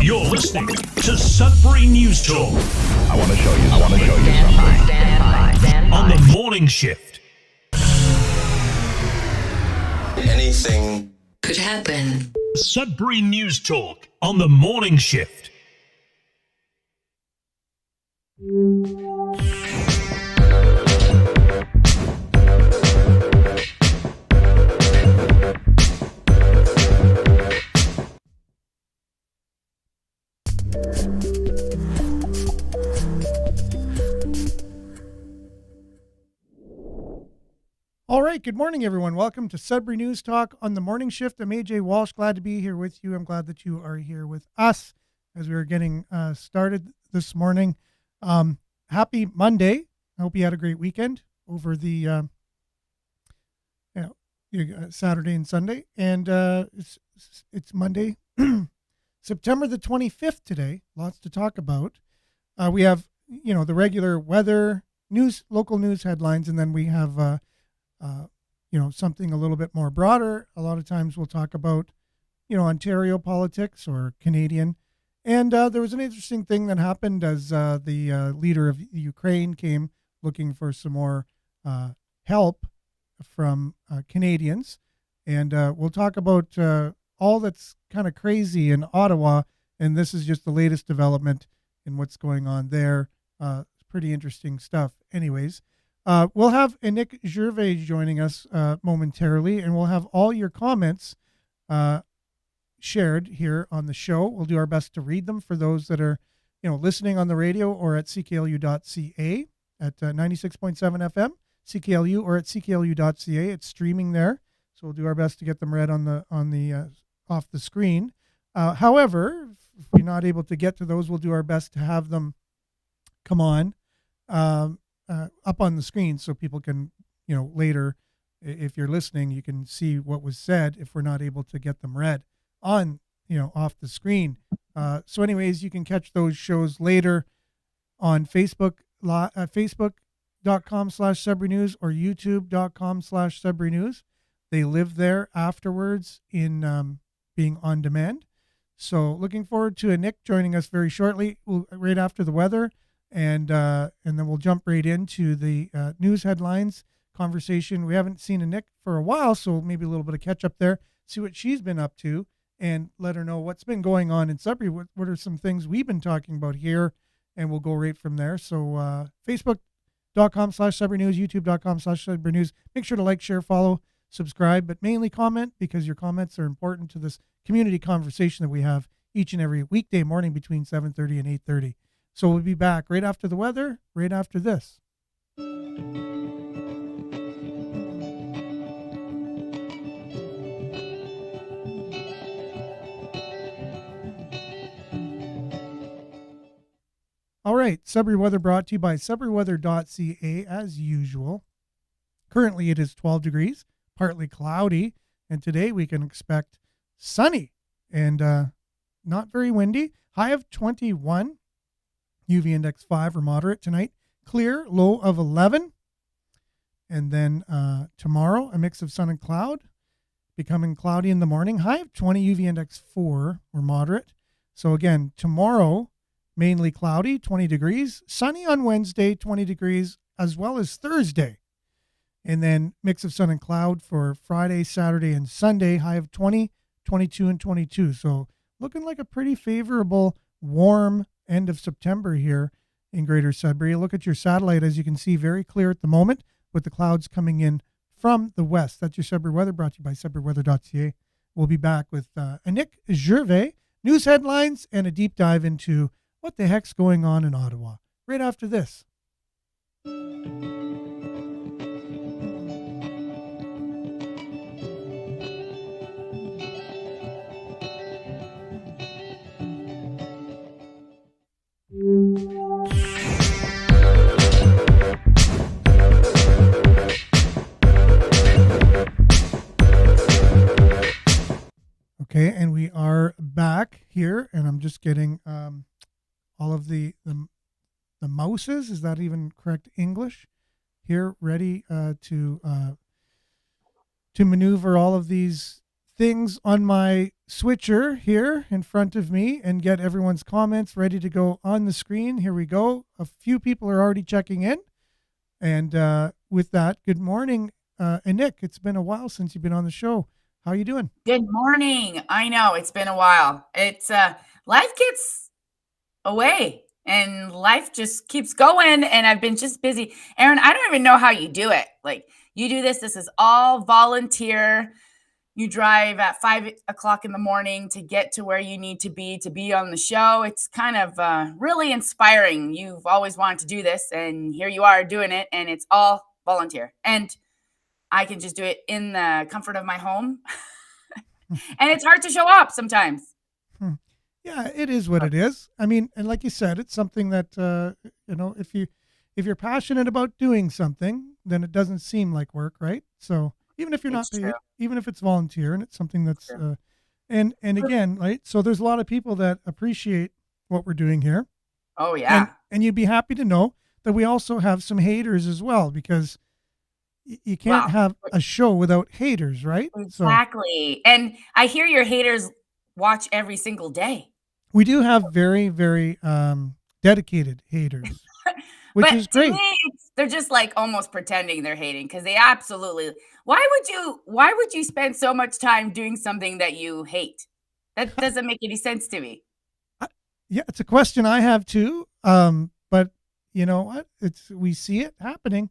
You're listening to Sudbury News Talk. I want to show you something. Stand by. On the morning shift. Anything could happen. Sudbury News Talk on the morning shift. All right, good morning, everyone. Welcome to Sudbury News Talk on the morning shift. I'm AJ Walsh. Glad to be here with you. I'm glad that you are here with us as we are getting started this morning. Happy Monday. I hope you had a great weekend over the Saturday and Sunday. And it's Monday, September the 25th today. Lots to talk about. We have, the regular weather, news, local news headlines, and then we have something a little bit more broader. A lot of times we'll talk about, Ontario politics or Canadian. And there was an interesting thing that happened as the leader of Ukraine came looking for some more help from Canadians. And we'll talk about all that's kind of crazy in Ottawa. And this is just the latest development in what's going on there. It's pretty interesting stuff. Anyways. We'll have Nick Gervais joining us momentarily, and we'll have all your comments shared here on the show. We'll do our best to read them for those that are, listening on the radio or at cklu.ca at 96.7 FM, CKLU, or at cklu.ca. It's streaming there, so we'll do our best to get them read on the off the screen. However, if we're not able to get to those, we'll do our best to have them come on. Up on the screen so people can, later, if you're listening, you can see what was said if we're not able to get them read on, off the screen. So anyways, you can catch those shows later on Facebook, facebook.com/Sudbury News or youtube.com/Sudbury News. They live there afterwards in being on demand. So looking forward to Nick joining us very shortly, right after the weather. And then we'll jump right into the news headlines conversation. We haven't seen a Nick for a while, so maybe a little bit of catch up there, see what she's been up to, and let her know what's been going on in Sudbury. What are some things we've been talking about here, and we'll go right from there. So facebook.com/Sudbury News, youtube.com/Sudbury News. Make sure to like, share, follow, subscribe, but mainly comment, because your comments are important to this community conversation that we have each and every weekday morning between 7:30 and 8:30. So we'll be back right after the weather, right after this. All right, Sudbury Weather brought to you by sudburyweather.ca as usual. Currently it is 12 degrees, partly cloudy, and today we can expect sunny and not very windy. High of 21. UV index 5 or moderate tonight. Clear, low of 11. And then tomorrow, a mix of sun and cloud, becoming cloudy in the morning. High of 20, UV index 4 or moderate. So again, tomorrow, mainly cloudy, 20 degrees. Sunny on Wednesday, 20 degrees, as well as Thursday. And then mix of sun and cloud for Friday, Saturday, and Sunday. High of 20, 22, and 22. So looking like a pretty favorable, warm end of September here in Greater Sudbury. Look at your satellite, as you can see, very clear at the moment with the clouds coming in from the west. That's your Sudbury weather brought to you by sudburyweather.ca. We'll be back with Nick Gervais, news headlines, and a deep dive into what the heck's going on in Ottawa right after this. Okay, and we are back here, and I'm just getting all of the mouses, is that even correct English, here ready to maneuver all of these things on my switcher here in front of me and get everyone's comments ready to go on the screen. Here we go. A few people are already checking in. And with that, good morning. And Nick, it's been a while since you've been on the show. How you doing? Good morning. I know it's been a while. It's life gets away and life just keeps going, and I've been just busy. Aaron, I don't even know how you do it. Like, you do this is all volunteer. You drive at 5 o'clock in the morning to get to where you need to be on the show. It's kind of really inspiring. You've always wanted to do this, and here you are doing it, and it's all volunteer. And I can just do it in the comfort of my home. And it's hard to show up sometimes. Yeah, it is what it is. I mean, and like you said, it's something that if you're passionate about doing something, then it doesn't seem like work, right? So even if you're not It's paid, true. even if it's volunteer and it's something that's and again, right? So there's a lot of people that appreciate what we're doing here. Oh, yeah. And you'd be happy to know that we also have some haters as well, because you can't Wow. have a show without haters, right? So Exactly. And I hear your haters watch every single day. we do have very, very dedicated haters, which But is to great. me, they're just like almost pretending they're hating, because they absolutely. Why would you spend so much time doing something that you hate? That doesn't make any sense to me. Yeah, it's a question I have too. But you know what? We see it happening,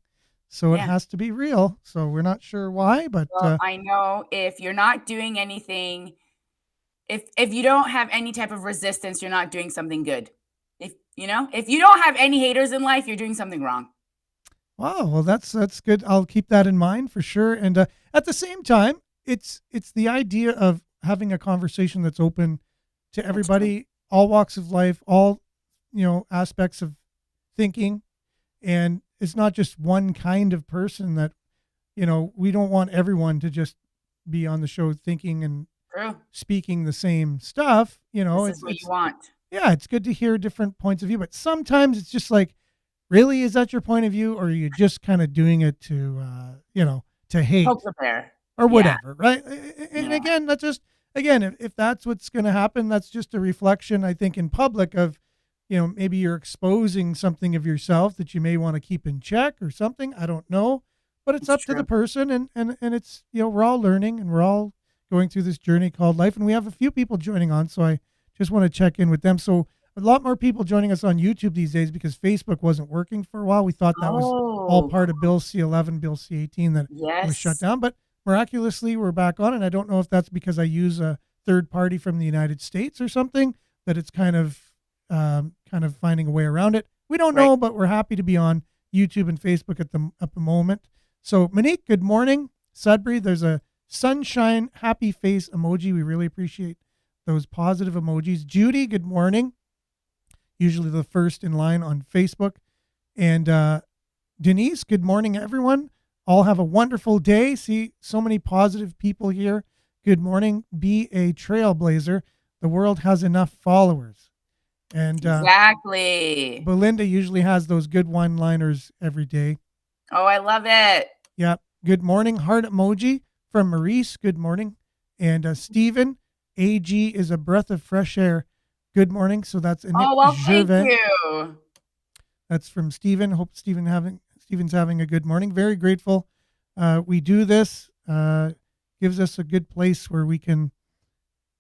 so it Yeah. has to be real. So we're not sure why, but Well, I know if you're not doing anything, if you don't have any type of resistance, you're not doing something good. If you don't have any haters in life, you're doing something wrong. wow. Well, that's good. I'll keep that in mind for sure. And at the same time, it's the idea of having a conversation that's open to everybody, all walks of life, all aspects of thinking, and it's not just one kind of person that we don't want everyone to just be on the show thinking and True. speaking the same stuff. This is what you want. Yeah, it's good to hear different points of view, but sometimes it's just like, really, is that your point of view, or are you just kind of doing it to to hate Poke the bear. or Yeah. whatever, right? And Yeah. again, that's just if that's what's going to happen, that's just a reflection, I think, in public of maybe you're exposing something of yourself that you may want to keep in check or something. I don't know, but it's up to the person, and it's we're all learning and we're all going through this journey called life, and we have a few people joining on, so I just want to check in with them. So a lot more people joining us on YouTube these days because Facebook wasn't working for a while. We thought that was all part of Bill C-11, Bill C-18 that was shut Yes. down, but miraculously we're back on, and I don't know if that's because I use a third party from the United States or something, that it's kind of finding a way around it. We don't know, but we're happy to be on YouTube and Facebook at the moment. So Monique, good morning. Sudbury, there's a sunshine happy face emoji. We really appreciate those positive emojis. Judy, good morning. Usually the first in line on Facebook. And Denise, good morning, everyone. All have a wonderful day. See so many positive people here. Good morning. Be a trailblazer. The world has enough followers. And Exactly. Belinda usually has those good one-liners every day. Oh, I love it. Yeah. Good morning. Heart emoji from Maurice. Good morning. And Stephen, AG is a breath of fresh air. Good morning. So that's Nick Oh, well, Gervais. thank you. That's from Stephen. Hope Stephen's having a good morning. Very grateful. We do this. Gives us a good place where we can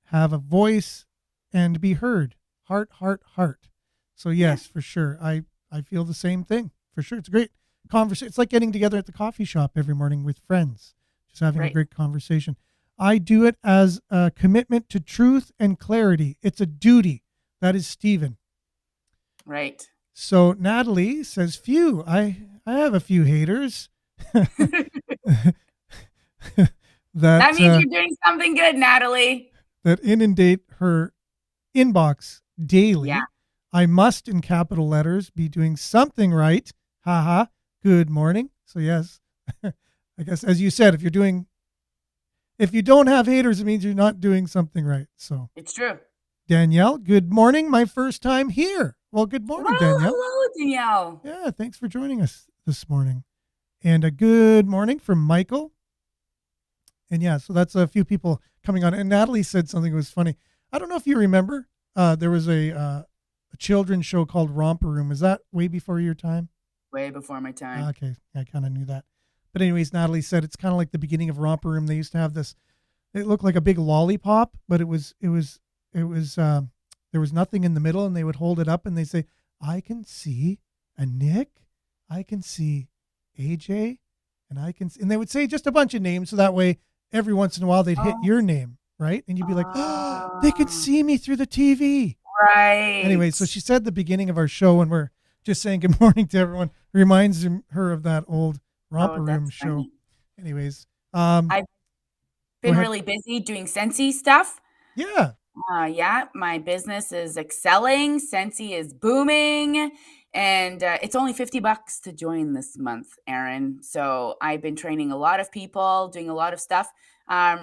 have a voice and be heard. Heart, heart, heart. So yes, for sure. I feel the same thing. For sure. It's a great conversation. It's like getting together at the coffee shop every morning with friends, just having a great conversation. I do it as a commitment to truth and clarity. It's a duty. That is Stephen. Right. So Natalie says, phew, I have a few haters. That means you're doing something good, Natalie. That inundate her inbox daily. Yeah. I must, in capital letters, be doing something right. Haha. Good morning. So yes, I guess as you said, if you don't have haters, it means you're not doing something right. So It's true. Danielle, good morning. My first time here. Well, good morning, Danielle. Hello, Danielle. Yeah, thanks for joining us this morning. And a good morning from Michael. And yeah, so that's a few people coming on. And Natalie said something that was funny. I don't know if you remember, there was a children's show called Romper Room. Is that way before your time? Way before my time. Okay, I kind of knew that. But anyways, Natalie said it's kind of like the beginning of Romper Room. They used to have this. It looked like a big lollipop, but it was there was nothing in the middle, and they would hold it up and they say, "I can see a Nick, I can see AJ, and and they would say just a bunch of names, so that way every once in a while they'd hit your name, right? And you'd be like, "Oh, they could see me through the TV." Right. Anyway, so she said the beginning of our show, and we're just saying good morning to everyone, reminds her of that old Romper Room show. Funny. Anyways, I've been really busy doing Scentsy stuff. Yeah. Yeah, my business is excelling. Scentsy is booming, and it's only $50 to join this month, Aaron. So I've been training a lot of people, doing a lot of stuff,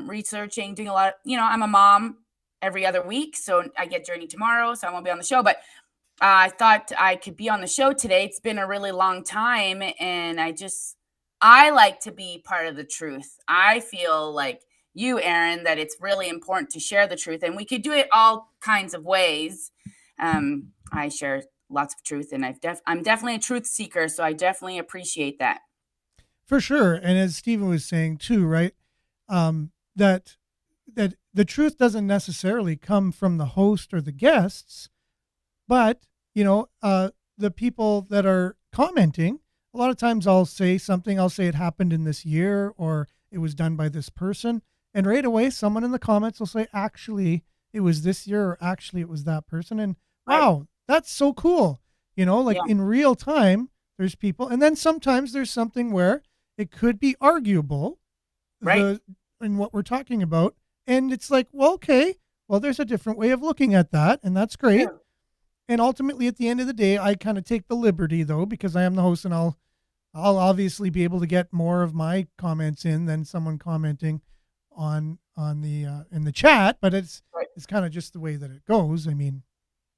researching, doing a lot. I'm a mom every other week, so I get Journey tomorrow, so I won't be on the show. But I thought I could be on the show today. It's been a really long time, and I like to be part of the truth. I feel like you, Aaron, that it's really important to share the truth, and we could do it all kinds of ways. I share lots of truth, and I'm definitely a truth seeker, so I definitely appreciate that. For sure. And as Stephen was saying too, right? That the truth doesn't necessarily come from the host or the guests, but the people that are commenting, a lot of times I'll say it happened in this year, or it was done by this person. And right away, someone in the comments will say, actually, it was this year, or actually it was that person. And wow, that's so cool. In real time, there's people. And then sometimes there's something where it could be arguable, right, in what we're talking about. And it's like, well, okay, well, there's a different way of looking at that. And that's great. Yeah. And ultimately, at the end of the day, I kind of take the liberty, though, because I am the host, and I'll obviously be able to get more of my comments in than someone commenting on the in the chat. But it's kind of just the way that it goes. I mean,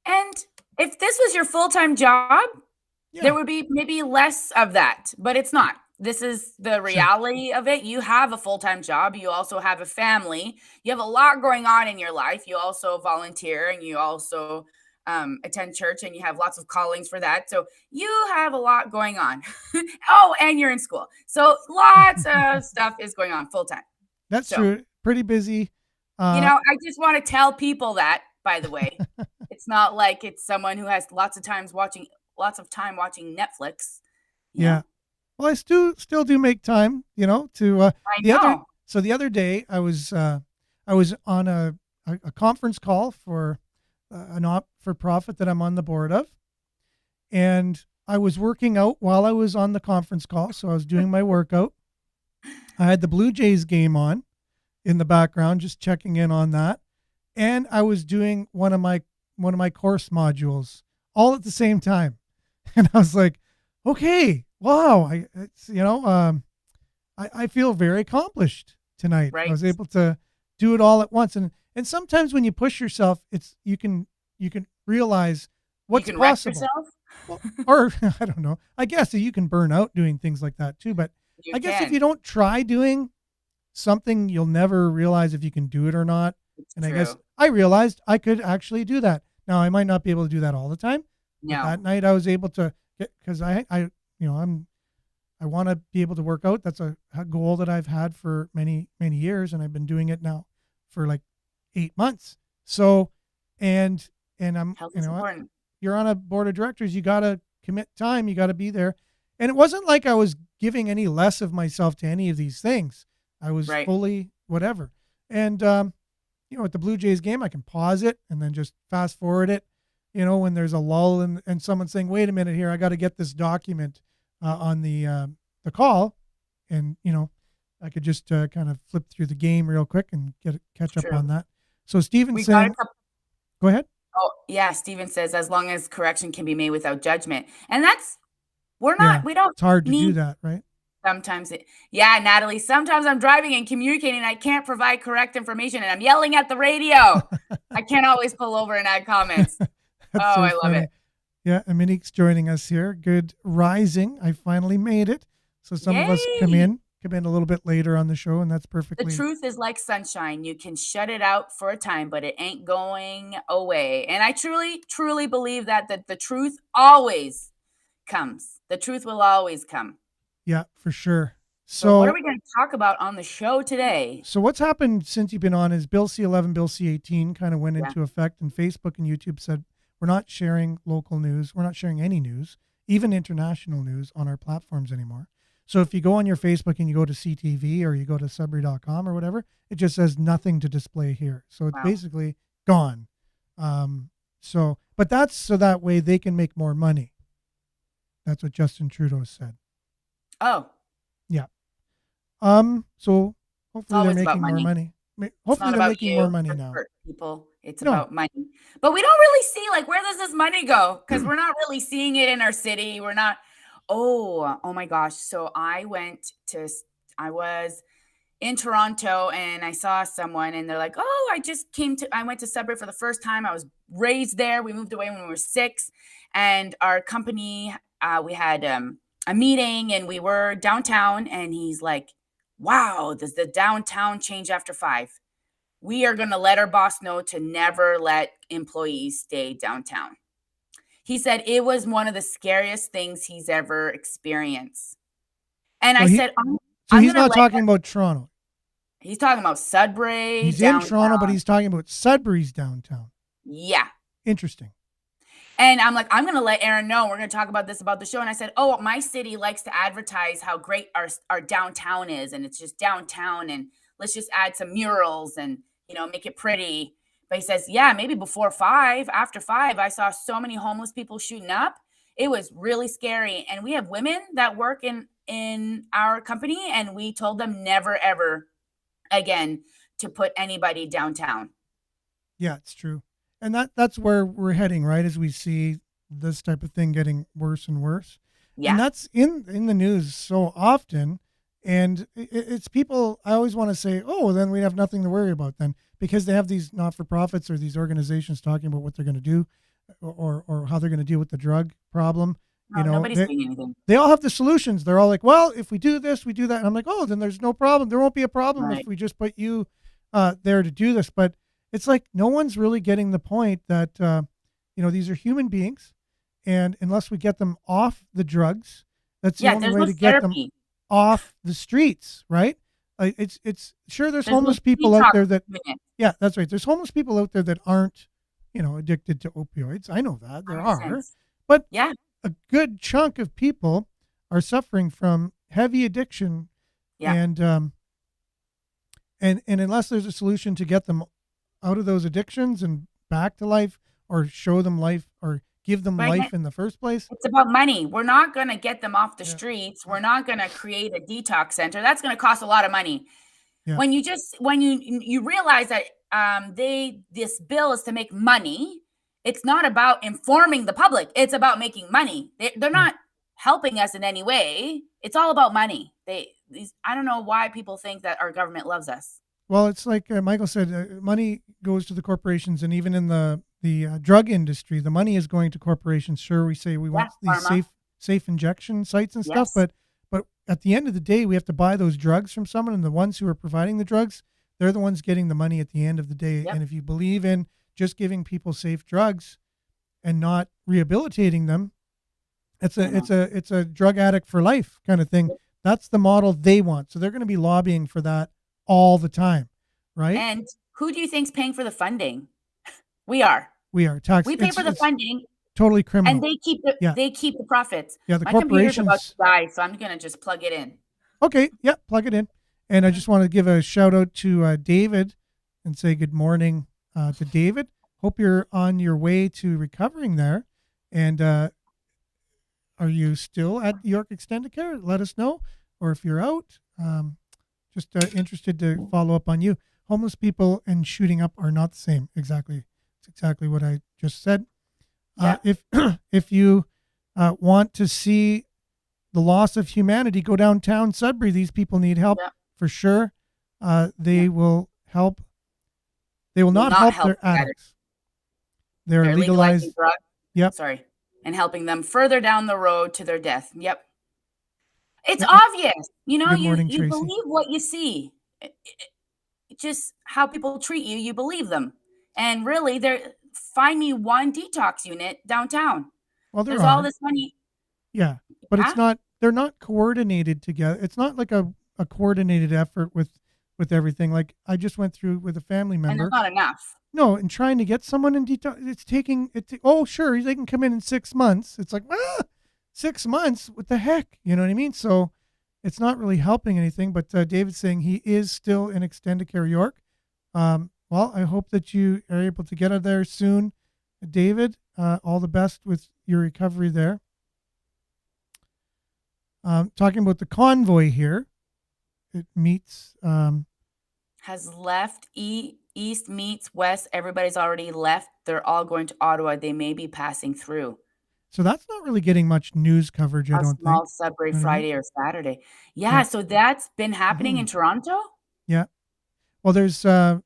and if this was your full-time job, there would be maybe less of that, but it's not. This is the reality of it. You have a full-time job. You also have a family. You have a lot going on in your life. You also volunteer, and you also attend church, and you have lots of callings for that. So you have a lot going on. Oh, and you're in school. So lots of stuff is going on full-time. That's true. Pretty busy. I just want to tell people that, by the way. It's not like it's someone who has lots of time watching Netflix. Yeah. Well, I still do make time, to I know. So the other day I was on a conference call for a not-for-profit that I'm on the board of, and I was working out while I was on the conference call. So I was doing my workout. I had the Blue Jays game on in the background, just checking in on that, and I was doing one of my course modules all at the same time, and I was like, okay, wow, I feel very accomplished tonight. Right. I was able to do it all at once, and sometimes when you push yourself, you can realize what's possible. Well, or I don't know. I guess you can burn out doing things like that too, but I guess if you don't try doing something, you'll never realize if you can do it or not. And I guess I realized I could actually do that. Now, I might not be able to do that all the time. No. That night I was able to because I want to be able to work out. That's a goal that I've had for many, many years, and I've been doing it now for like 8 months. So, and I'm, you're on a board of directors, you got to commit time, you got to be there. And it wasn't like I was giving any less of myself to any of these things. I was fully whatever. And, at the Blue Jays game, I can pause it and then just fast forward it, when there's a lull and someone's saying, wait a minute here, I got to get this document on the call. And, I could just kind of flip through the game real quick and catch up on that. So Stephen saying, go ahead. Oh yeah. Stephen says, as long as correction can be made without judgment. And we don't, it's hard to do that, right? Sometimes Natalie, sometimes I'm driving and communicating and I can't provide correct information and I'm yelling at the radio. I can't always pull over and add comments. I love it. Yeah. And Monique's joining us here. Good rising. I finally made it. So some of us come in come in a little bit later on the show, and that's The perfectly. truth is like sunshine. You can shut it out for a time, but it ain't going away. And I truly, truly believe that the truth always comes. The truth will always come. Yeah, for sure. So what are So, we going to talk about on the show today? so what's happened since you've been on is Bill C-11, Bill C-18 kind of went Yeah. into effect, and Facebook and YouTube said we're not sharing local news, we're not sharing any news, even international news, on our platforms anymore. So if you go on your Facebook and you go to CTV or you go to Sudbury.com or whatever, it just says nothing to display here. So it's Wow. basically gone. But that's so that way they can make more money. That's what Justin Trudeau said. Oh, Yeah. So hopefully they're always about making more money. money. it's Hopefully not they're about making you more money or now. for people. It's No. about money. But we don't really see, like, where does this money go? Because we're not really seeing it in our city. We're not. Oh my gosh. So I was in Toronto and I saw someone and they're like, oh, I went to Sudbury for the first time. I was raised there. We moved away when we were 6. And our company, we had a meeting and we were downtown. And he's like, wow, does the downtown change after 5? We are going to let our boss know to never let employees stay downtown. He said it was one of the scariest things he's ever experienced. And So I he- said, So I'm he's gonna not talking about Toronto. He's talking about Sudbury. He's downtown. in Toronto, but he's talking about Sudbury's downtown. Yeah. Interesting. And I'm like, I'm going to let Aaron know. We're going to talk about this about the show. And I said, oh, my city likes to advertise how great our downtown is. And it's just downtown. And let's just add some murals and, make it pretty. But he says, yeah, maybe before 5, after 5, I saw so many homeless people shooting up. It was really scary. And we have women that work in our company. And we told them never, ever again to put anybody downtown. Yeah, it's true. And that's where we're heading, right? As we see this type of thing getting worse and worse. Yeah. And that's in the news so often. And it's people, I always want to say, oh, then we have nothing to worry about then, because they have these not-for-profits or these organizations talking about what they're going to do or how they're going to deal with the drug problem. No, nobody's doing anything. They all have the solutions. They're all like, well, if we do this, we do that. And I'm like, oh, then there's no problem. There won't be a problem Right. if we just put you there to do this. But it's like no one's really getting the point that, these are human beings. And unless we get them off the drugs, that's the only there's way no to get them therapy. off the streets, right? It's sure there's There's no homeless people out there detox that, minute. yeah, that's right. There's homeless people out there that aren't, addicted to opioids. I know that there are, 100%. but Yeah. a good chunk of people are suffering from heavy addiction. Yeah. And unless there's a solution to get them out of those addictions and back to life, or show them life, or give them But life in the first place. It's about money. We're not going to get them off the Yeah. streets. We're not going to create a detox center. That's going to cost a lot of money. Yeah. When you realize that this bill is to make money, it's not about informing the public. It's about making money. They're not helping us in any way. It's all about money. I don't know why people think that our government loves us. Well, it's like Michael said, money goes to the corporations, and even in the drug industry, the money is going to corporations. Sure, we say we want these pharma. safe injection sites and stuff, Yes. but at the end of the day, we have to buy those drugs from someone, and the ones who are providing the drugs, they're the ones getting the money at the end of the day. Yep. And if you believe in just giving people safe drugs and not rehabilitating them, it's a drug addict for life kind of thing. That's the model they want. So they're going to be lobbying for that all the time, right? And who do you think's paying for the funding? We are. We are tax. We pay for the funding, Totally criminal. and they keep the profits. Yeah, the My computer's about corporations. to die, so I'm gonna just plug it in. Okay, yeah, plug it in. And I just want to give a shout out to David and say good morning to David. Hope you're on your way to recovering there. And are you still at York Extended Care? Let us know. Or if you're out, just interested to follow up on you. Homeless people and shooting up are not the same. Exactly. It's exactly what I just said. Yeah. If you want to see the loss of humanity, go downtown Sudbury. These people need help for sure. They will help. They will not help their addicts. They're legalized. legalizing drugs. Yep. Sorry. And helping them further down the road to their death. Yep. It's obvious. Good morning, You Tracy. believe what you see. Just how people treat you, you believe them. And really, find me one detox unit downtown. Well, there There's all are. this money. Yeah, but Yeah, they're not coordinated together. It's not like a coordinated effort with everything. Like I just went through with a family and there's member. not enough. No, and trying to get someone in detail, it's taking it. Oh, sure, they can come in 6 months. It's like, 6 months. What the heck? You know what I mean? So it's not really helping anything. But David's saying he is still in Extendicare York. Well, I hope that you are able to get out there soon, David. All the best with your recovery there. Talking about the convoy here, it meets. Has left. East meets west. Everybody's already left. They're all going to Ottawa. They may be passing through. So that's not really getting much news coverage, I A don't small think. Sudbury You know what I mean? Friday or Saturday. Yeah, Yeah. so that's been happening in Toronto? Yeah. Well, there's. I've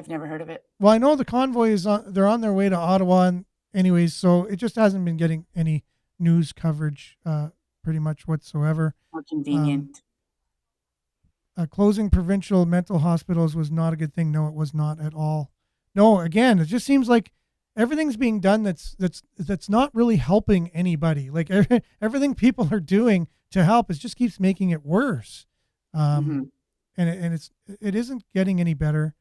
never heard of it. Well, I know the convoy is on. They're on their way to Ottawa, and anyways, so it just hasn't been getting any news coverage, pretty much whatsoever. How convenient. Closing provincial mental hospitals was not a good thing. No, it was not at all. No, again, it just seems like everything's being done that's not really helping anybody. Like everything people are doing to help just keeps making it worse. Mhm. And it isn't getting any better.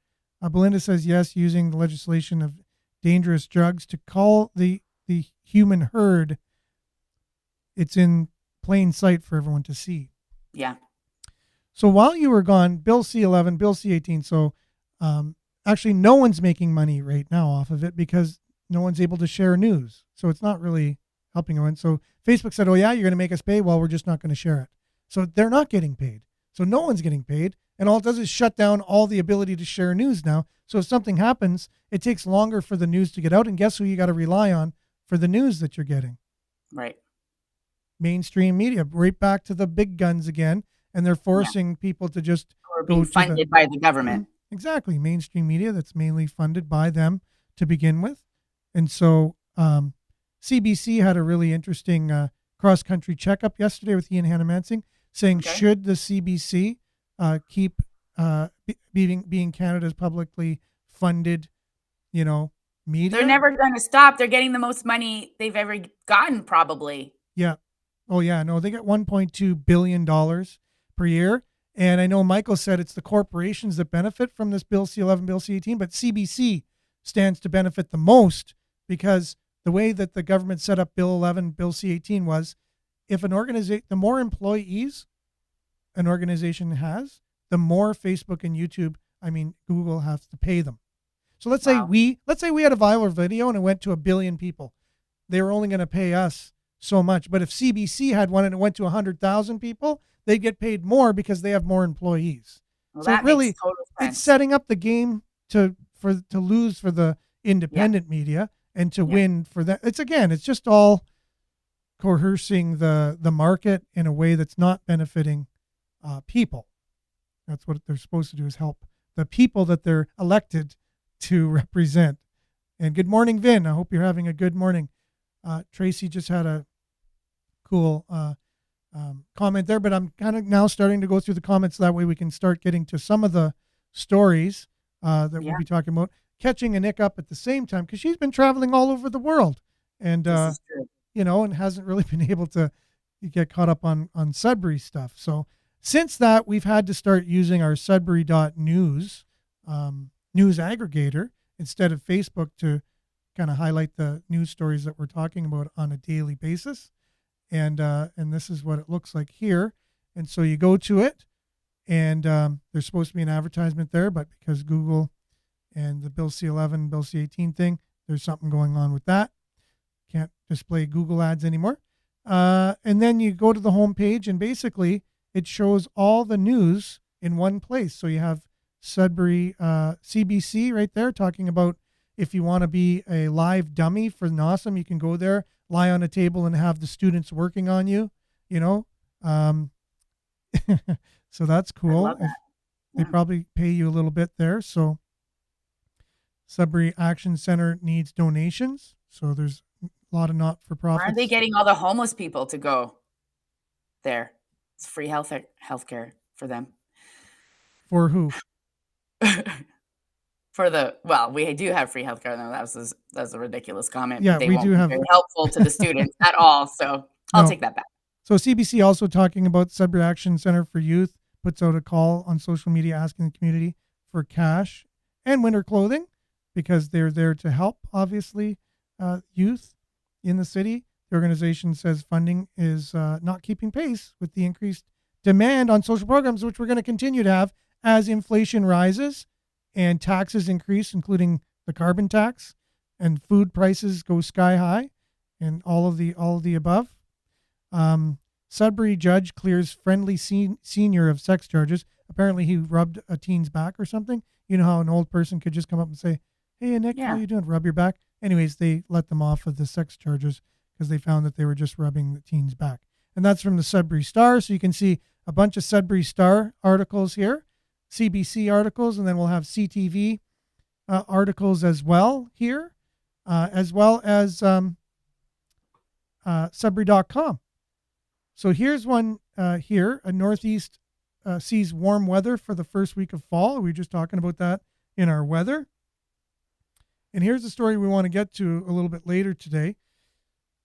Belinda says yes, using the legislation of dangerous drugs to call the human herd. It's in plain sight for everyone to see. Yeah. So while you were gone, Bill C11, Bill C18. So actually, no one's making money right now off of it because no one's able to share news. So it's not really helping anyone. So Facebook said, oh, yeah, you're going to make us pay. Well, we're just not going to share it. So they're not getting paid. So no one's getting paid. And all it does is shut down all the ability to share news now. So if something happens, it takes longer for the news to get out. And guess who you got to rely on for the news that you're getting? Right. Mainstream media, right back to the big guns again. And they're forcing people to just Or being funded by the government. Exactly. Mainstream media that's mainly funded by them to begin with. And so CBC had a really interesting cross-country checkup yesterday with Ian Hannah-Mansing saying, should the CBC keep being Canada's publicly funded, media? They're never going to stop. They're getting the most money they've ever gotten, probably. Yeah. Oh, yeah. No, they get $1.2 billion per year. And I know Michael said it's the corporations that benefit from this Bill C11, Bill C18, but CBC stands to benefit the most because the way that the government set up Bill 11, Bill C18 was if an organization, the more employees an organization has, the more Facebook and YouTube, Google has to pay them. So let's say we had a viral video and it went to 1 billion people. They were only going to pay us so much. But if CBC had one and it went to 100,000 people, they'd get paid more because they have more employees. Well, so that really, makes total sense. It's setting up the game to lose for the independent media and to win for that. It's just all coercing the market in a way that's not benefiting people. That's what they're supposed to do, is help the people that they're elected to represent. And good morning, Vin. I hope you're having a good morning. Tracy just had a cool comment there, but I'm kind of now starting to go through the comments. That way we can start getting to some of the stories that we'll be talking about. Catching a Nick up at the same time because she's been traveling all over the world and, and hasn't really been able to get caught up on Sudbury stuff. So since that, we've had to start using our Sudbury.news news aggregator instead of Facebook to kind of highlight the news stories that we're talking about on a daily basis. And this is what it looks like here. And so you go to it and there's supposed to be an advertisement there, but because Google and the Bill C11, Bill C18 thing, there's something going on with that. Can't display Google ads anymore. And then you go to the home page and basically it shows all the news in one place. So you have Sudbury CBC right there talking about if you want to be a live dummy for NOSM, you can go there, lie on a table and have the students working on you, so that's cool. I love that. They probably pay you a little bit there. So Sudbury Action Center needs donations. So there's a lot of not-for-profits. Why aren't they getting all the homeless people to go there? It's free healthcare for them. For who? We do have free healthcare. No, that's a ridiculous comment. Yeah, They we do won't be have. very helpful to the students at all. So I'll No. take that back. So CBC also talking about Sudbury Action Center for Youth puts out a call on social media asking the community for cash and winter clothing because they're there to help, obviously, youth in the city. The organization says funding is not keeping pace with the increased demand on social programs, which we're going to continue to have as inflation rises and taxes increase, including the carbon tax, and food prices go sky high, and all of the above. Sudbury judge clears friendly senior of sex charges. Apparently, he rubbed a teen's back or something. You know how an old person could just come up and say, "Hey, Nick, how you doing?" Rub your back. Anyways, they let them off of the sex charges because they found that they were just rubbing the teen's back. And that's from the Sudbury Star. So you can see a bunch of Sudbury Star articles here, CBC articles, and then we'll have CTV articles as well here, as well as Sudbury.com. So here's one here. A Northeast sees warm weather for the first week of fall. We were just talking about that in our weather. And here's a story we want to get to a little bit later today.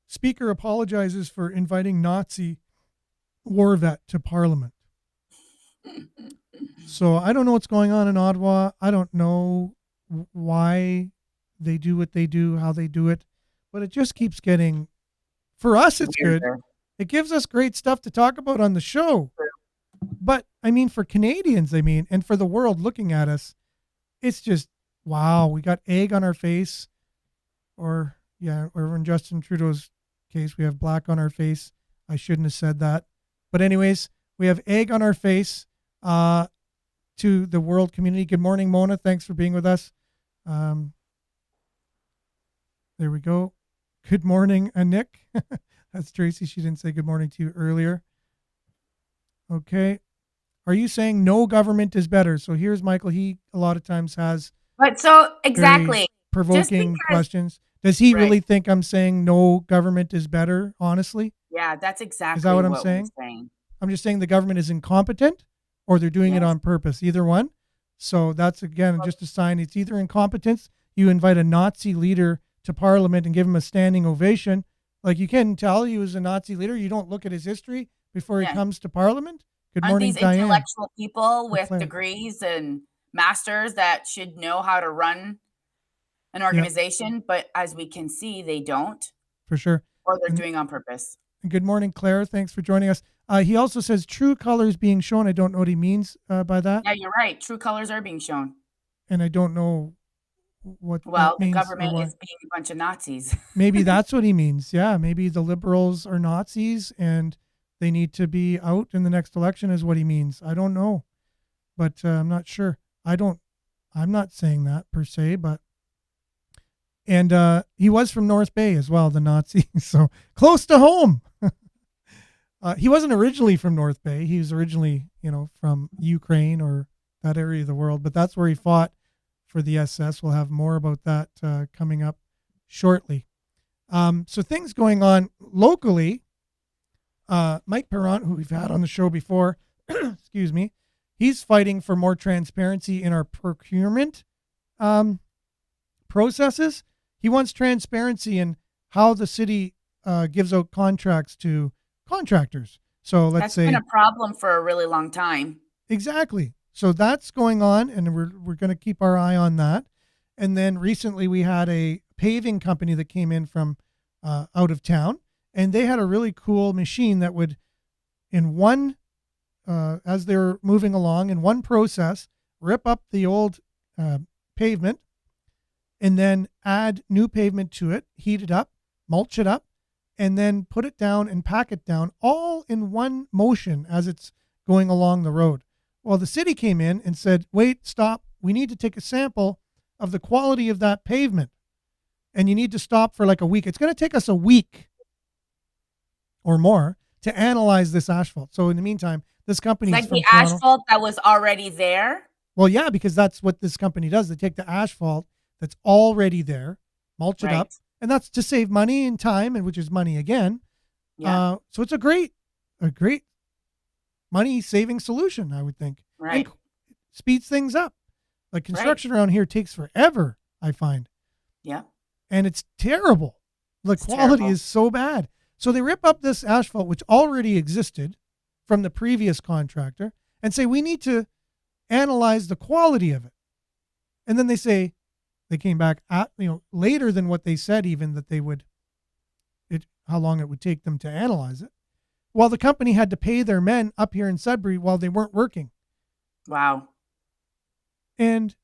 Speaker apologizes for inviting Nazi war vet to Parliament. So I don't know what's going on in Ottawa. I don't know why they do what they do, how they do it. But it just keeps getting, for us, it's good. It gives us great stuff to talk about on the show. But, I mean, for Canadians, and for the world looking at us, it's just, wow, we got egg on our face. Or in Justin Trudeau's case, we have black on our face. I shouldn't have said that. But anyways, we have egg on our face to the world community. Good morning, Mona. Thanks for being with us. There we go. Good morning, Nick. That's Tracy. She didn't say good morning to you earlier. Okay. Are you saying no government is better? So here's Michael. He a lot of times has Exactly provoking questions. Does he really think I'm saying no government is better, honestly? Yeah, that's exactly is that what I'm we're saying? saying. I'm just saying the government is incompetent or they're doing it on purpose, either one. So that's, again, just a sign. It's either incompetence. You invite a Nazi leader to Parliament and give him a standing ovation. Like, you can tell he was a Nazi leader. You don't look at his history before he comes to Parliament. Good morning, these Diane. Intellectual people with degrees and masters that should know how to run an organization, but as we can see, they don't. For sure. Or they're doing on purpose. Good morning, Claire. Thanks for joining us. He also says true colors being shown. I don't know what he means by that. Yeah, you're right. True colors are being shown. And I don't know what well, that means. The government is being a bunch of Nazis. Maybe that's what he means. Yeah, maybe the Liberals are Nazis and they need to be out in the next election is what he means. I don't know, but I'm not sure. I'm not saying that per se, but. And he was from North Bay as well, the Nazi, so close to home. He wasn't originally from North Bay. He was originally, from Ukraine or that area of the world, but that's where he fought for the SS. We'll have more about that coming up shortly. So things going on locally. Mike Perrant, who we've had on the show before, excuse me, he's fighting for more transparency in our procurement processes. He wants transparency in how the city gives out contracts to contractors. So let's say that's been a problem for a really long time. Exactly. So that's going on, and we're going to keep our eye on that. And then recently we had a paving company that came in from out of town, and they had a really cool machine that would, in one, as they were moving along, in one process, rip up the old pavement, and then add new pavement to it, heat it up, mulch it up, and then put it down and pack it down all in one motion as it's going along the road. Well, the city came in and said, wait, stop. We need to take a sample of the quality of that pavement. And you need to stop for like a week. It's going to take us a week or more to analyze this asphalt. So in the meantime, this company like the asphalt that was already there? Well, yeah, because that's what this company does. They take the asphalt that's already there, mulch it up, and that's to save money and time, and which is money again. Yeah. So it's a great money saving solution, I would think. Right. And speeds things up. Like construction around here takes forever, I find. Yeah. And it's terrible. The quality is so bad. So they rip up this asphalt, which already existed from the previous contractor, and say, we need to analyze the quality of it. And then they say, they came back later than what they said, even that they would, how long it would take them to analyze it. While the company had to pay their men up here in Sudbury while they weren't working. Wow. And,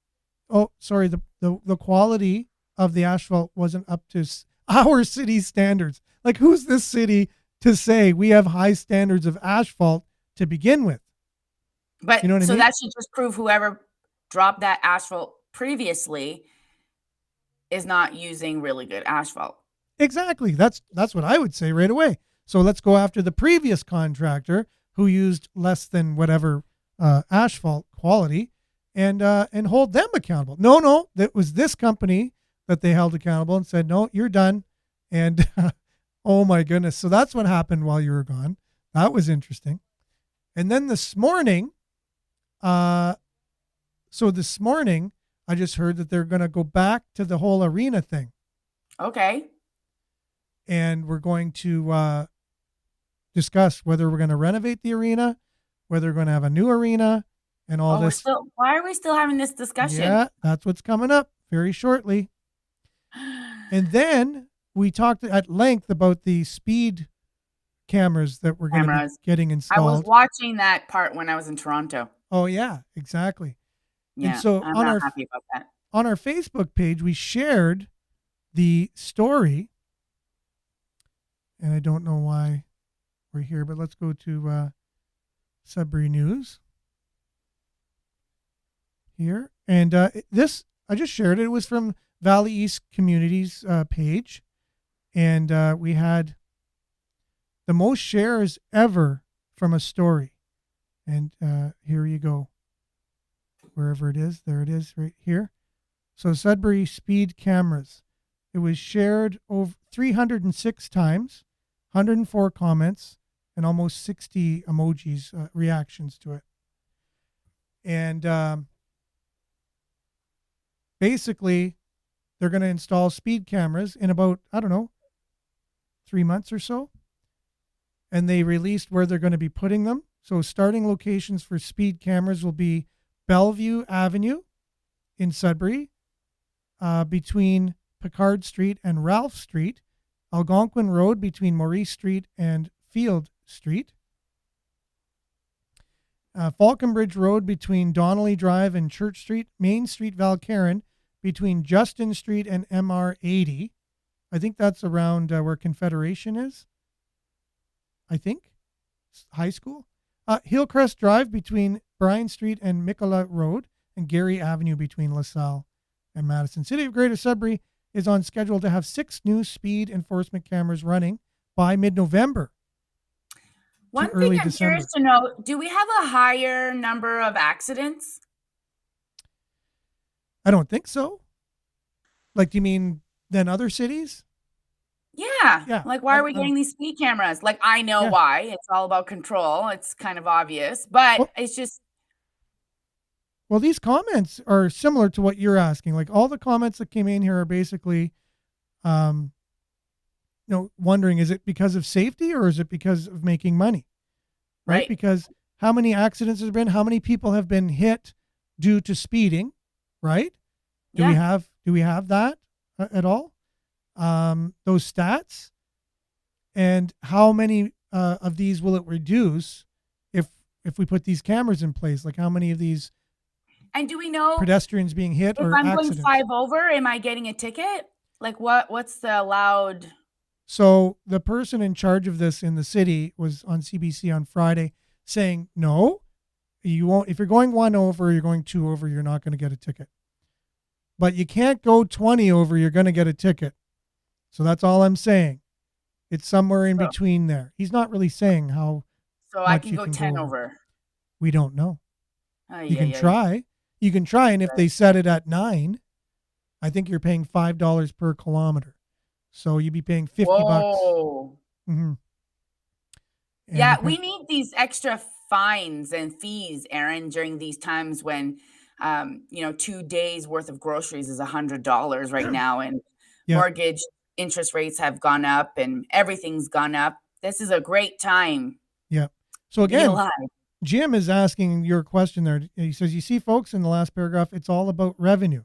the quality of the asphalt wasn't up to our city's standards. Like, who's this city to say we have high standards of asphalt to begin with? But you know what I mean? That should just prove whoever dropped that asphalt previously is not using really good asphalt. Exactly. That's what I would say right away. So let's go after the previous contractor who used less than whatever asphalt quality and hold them accountable. No, that was this company that they held accountable and said, no, you're done. And oh my goodness. So that's what happened while you were gone. That was interesting. And then this morning, I just heard that they're going to go back to the whole arena thing. Okay. And we're going to discuss whether we're going to renovate the arena, whether we're going to have a new arena, and all this. Why are we still having this discussion? Yeah, that's what's coming up very shortly. And then we talked at length about the speed cameras that we're going to be getting installed. I was watching that part when I was in Toronto. Oh, yeah, exactly. Yeah, and so I'm not happy about that. On our Facebook page, we shared the story. And I don't know why we're here, but let's go to Sudbury News here. And this, I just shared it. It was from Valley East Communities page. And we had the most shares ever from a story. And here you go. Wherever it is, there it is right here. So Sudbury speed cameras. It was shared over 306 times, 104 comments, and almost 60 emojis, reactions to it. And basically, they're going to install speed cameras in about, 3 months or so. And they released where they're going to be putting them. So starting locations for speed cameras will be Bellevue Avenue in Sudbury, between Picard Street and Ralph Street, Algonquin Road between Maurice Street and Field Street, Falconbridge Road between Donnelly Drive and Church Street, Main Street Valcarin between Justin Street and MR 80. I think that's around where Confederation is. I think. High school. Hillcrest Drive between Bryan Street and Mikola Road, and Gary Avenue between LaSalle and Madison. City of Greater Sudbury is on schedule to have 6 new speed enforcement cameras running by mid-November. One thing I'm curious to know, do we have a higher number of accidents? I don't think so. Like, do you mean than other cities? Yeah. Like, why are we getting these speed cameras? Like, I know why. It's all about control. It's kind of obvious, but it's just. Well, these comments are similar to what you're asking. Like, all the comments that came in here are basically, wondering, is it because of safety or is it because of making money? Right? Because how many accidents have been? How many people have been hit due to speeding? Right? Do we have that at all? Those stats, and how many of these will it reduce if we put these cameras in place? Like, how many of these? And do we know pedestrians being hit or accidents? If I'm going 5 over, am I getting a ticket? Like, what's the allowed? So the person in charge of this in the city was on CBC on Friday saying, no, you won't. If you're going 1 over, you're going 2 over, you're not going to get a ticket. But you can't go 20 over, you're going to get a ticket. So that's all I'm saying. It's somewhere in between there. He's not really saying how. So I can go 10 over. We don't know. You can try. You can try, and if they set it at 9, I think you're paying $5 per kilometer. So you'd be paying $50. Mm-hmm. Yeah, we need these extra fines and fees, Aaron, during these times when 2 days worth of groceries is $100 right now, and Yeah. mortgage interest rates have gone up and everything's gone up. This is a great time Yeah. So to be again, alive. Jim is asking your question there. He says, you see, folks, in the last paragraph, it's all about revenue,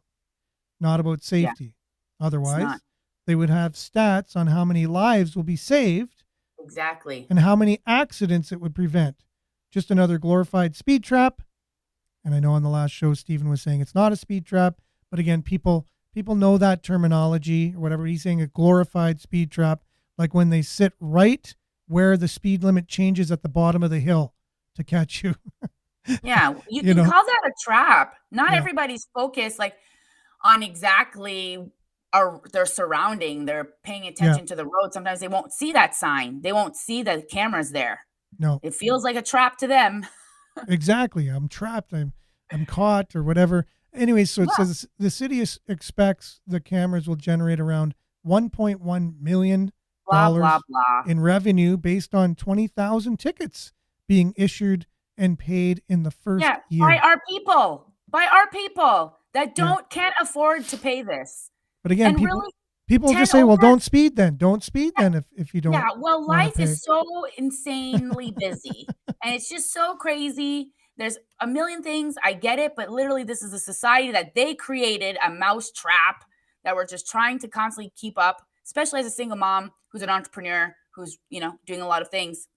not about safety. Otherwise, not. they would have stats on how many lives will be saved Exactly. and how many accidents it would prevent. Just another glorified speed trap. And I know on the last show, Stephen was saying it's not a speed trap. But again, people know that terminology or whatever. He's saying a glorified speed trap, like when they sit right where the speed limit changes at the bottom of the hill to catch you. Yeah, you You can know? call that a trap. Not Yeah. everybody's focused like on exactly their surrounding. They're paying attention to the road. Sometimes they won't see that sign. They won't see the cameras there. No. It feels like a trap to them. Exactly. I'm trapped. I'm caught or whatever. Anyway, so it Yeah. says the city expects the cameras will generate around $1.1 million Blah, blah, blah. in revenue based on 20,000 tickets being issued and paid in the first Yeah, year. by our people that can't afford to pay this. But again, And people really, people 10 just say, well, over? don't speed then. Don't speed then if you don't. Yeah, well, wanna life pay. is so insanely busy, and it's just so crazy. There's a million things. I get it, but literally, this is a society that they created, a mouse trap that we're just trying to constantly keep up, especially as a single mom who's an entrepreneur who's, doing a lot of things.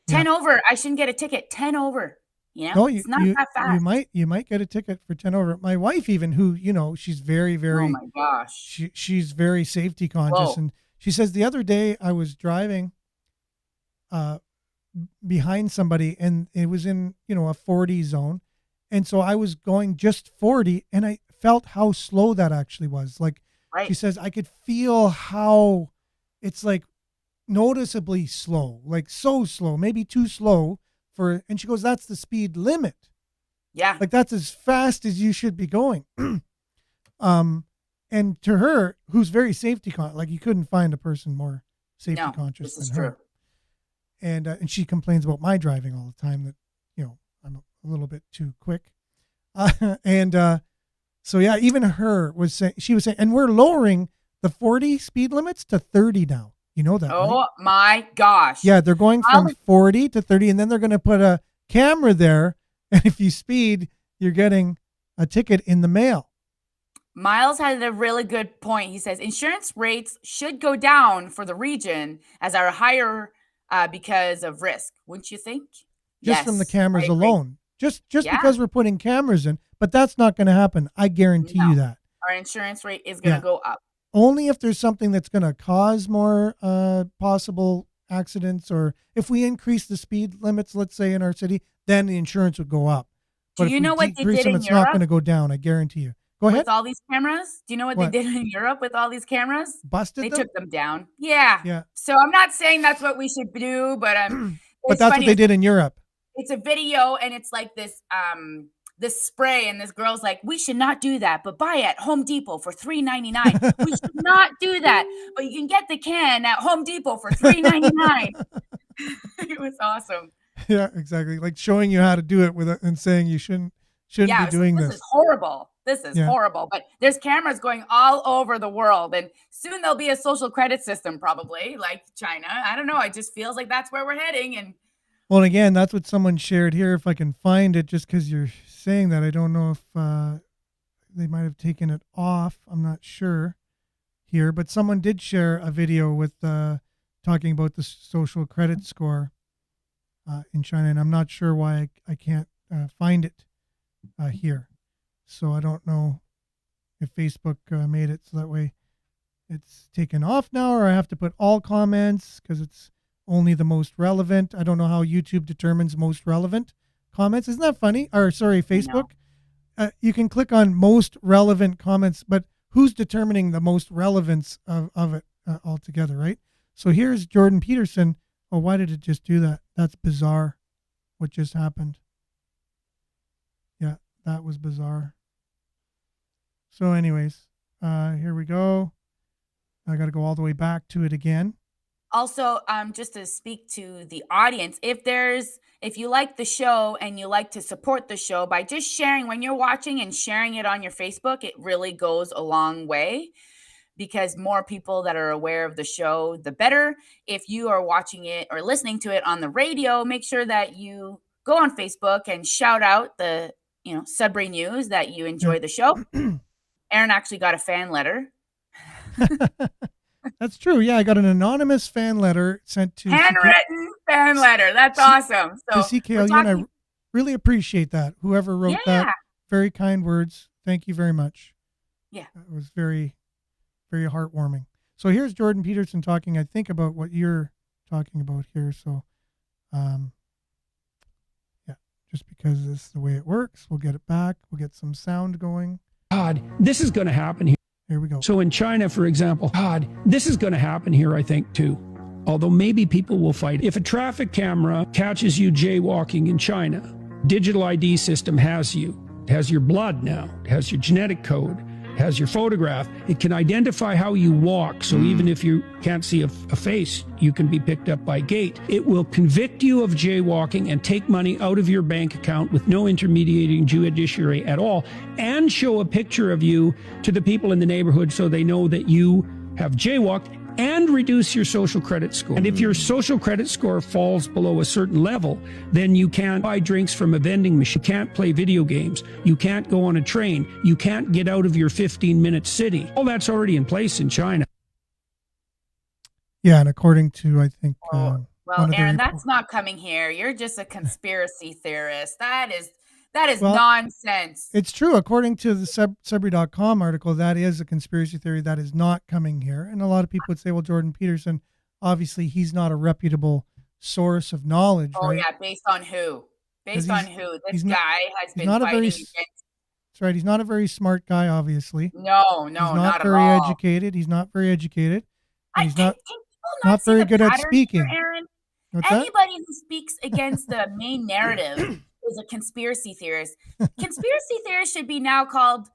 10 over, I shouldn't get a ticket. 10 over. No, It's not that fast. you might get a ticket for 10 over. My wife, even, who, she's very, Oh very, my gosh. she's very safety conscious. Whoa. And she says the other day I was driving behind somebody and it was in, a 40 zone. And so I was going just 40 and I felt how slow that actually was. Like Right. she says, I could feel how it's like noticeably slow, like so slow, maybe too slow and she goes, that's the speed limit. Yeah. Like that's as fast as you should be going. And to her, who's very safety conscious, like you couldn't find a person more safety conscious this is than her. true. And she complains about my driving all the time that, I'm a little bit too quick. So yeah, even her she was saying, and we're lowering the 40 speed limits to 30 now. You know that, right? Oh my gosh. Yeah, they're going from 40 to 30, and then they're going to put a camera there. And if you speed, you're getting a ticket in the mail. Miles had a really good point. He says insurance rates should go down for the region as are higher because of risk. Wouldn't you think? Just from the cameras I agree. alone. Just because we're putting cameras in, but that's not going to happen. I guarantee you that. Our insurance rate is going to go up. Only if there's something that's going to cause more possible accidents, or if we increase the speed limits, let's say in our city, then the insurance would go up. But Do you know what they did in it's Europe? not going to go down. I guarantee you. Go ahead. With all these cameras? Do you know what they did in Europe with all these cameras? Busted They them? took them down. Yeah. Yeah. So I'm not saying that's what we should do, but but that's what they did in Europe. It's a video and it's like this spray, and this girl's like, we should not do that, but buy it at Home Depot for $3.99. We should not do that, but you can get the can at Home Depot for $3.99. It was awesome. Yeah, exactly. Like showing you how to do it and saying you shouldn't be doing this. This is horrible. This is horrible. But there's cameras going all over the world, and soon there'll be a social credit system, probably like China. I don't know. It just feels like that's where we're heading. And well, again, that's what someone shared here. If I can find it, just because you're saying that, I don't know if they might have taken it off. I'm not sure here, but someone did share a video with talking about the social credit score in China, and I'm not sure why I can't find it here. So I don't know if Facebook made it so that way it's taken off now, or I have to put all comments because it's only the most relevant. I don't know how YouTube determines most relevant comments. Isn't that funny? Or sorry, Facebook. You can click on most relevant comments, but who's determining the most relevance of it altogether, right? So here's Jordan Peterson. Oh, why did it just do that? That's bizarre. What just happened? Yeah, that was bizarre. So anyways, here we go. I got to go all the way back to it again. Also, just to speak to the audience, if you like the show and you like to support the show by just sharing when you're watching and sharing it on your Facebook, it really goes a long way because more people that are aware of the show, the better. If you are watching it or listening to it on the radio, make sure that you go on Facebook and shout out the, Sudbury News that you enjoy the show. Aaron actually got a fan letter. That's true. Yeah, I got an anonymous fan letter sent to Handwritten fan letter. That's awesome. So to CKLU, and I really appreciate that. Whoever wrote that, very kind words. Thank you very much. Yeah. It was very, very heartwarming. So here's Jordan Peterson talking, I think, about what you're talking about here. So, yeah, just because this is the way it works, we'll get it back. We'll get some sound going. God, this is going to happen here. Here we go. So in China, for example, God, this is going to happen here, I think, too. Although maybe people will fight. If a traffic camera catches you jaywalking in China, digital ID system has you. It has your blood now. It has your genetic code. It has your photograph. It can identify how you walk. So even if you can't see a face, you can be picked up by gait. It will convict you of jaywalking and take money out of your bank account with no intermediating judiciary at all, and show a picture of you to the people in the neighborhood so they know that you have jaywalked, and reduce your social credit score. And if your social credit score falls below a certain level, then you can't buy drinks from a vending machine, you can't play video games, you can't go on a train, you can't get out of your 15-minute city. All that's already in place in China. Yeah, and according to, I think... well, Aaron, that's not coming here. You're just a conspiracy theorist. That is nonsense. It's true. According to the Sudbury.com article, that is a conspiracy theory that is not coming here. And a lot of people would say, well, Jordan Peterson, obviously he's not a reputable source of knowledge, right? Oh, yeah. Based on who? This guy has been not fighting against... That's right. He's not a very smart guy, obviously. No, he's not very at all. educated. He's not very educated. And he's can not very good at speaking. Here, Aaron? What's Anybody who speaks against the main narrative is a conspiracy theorist. Conspiracy theorists should be now called,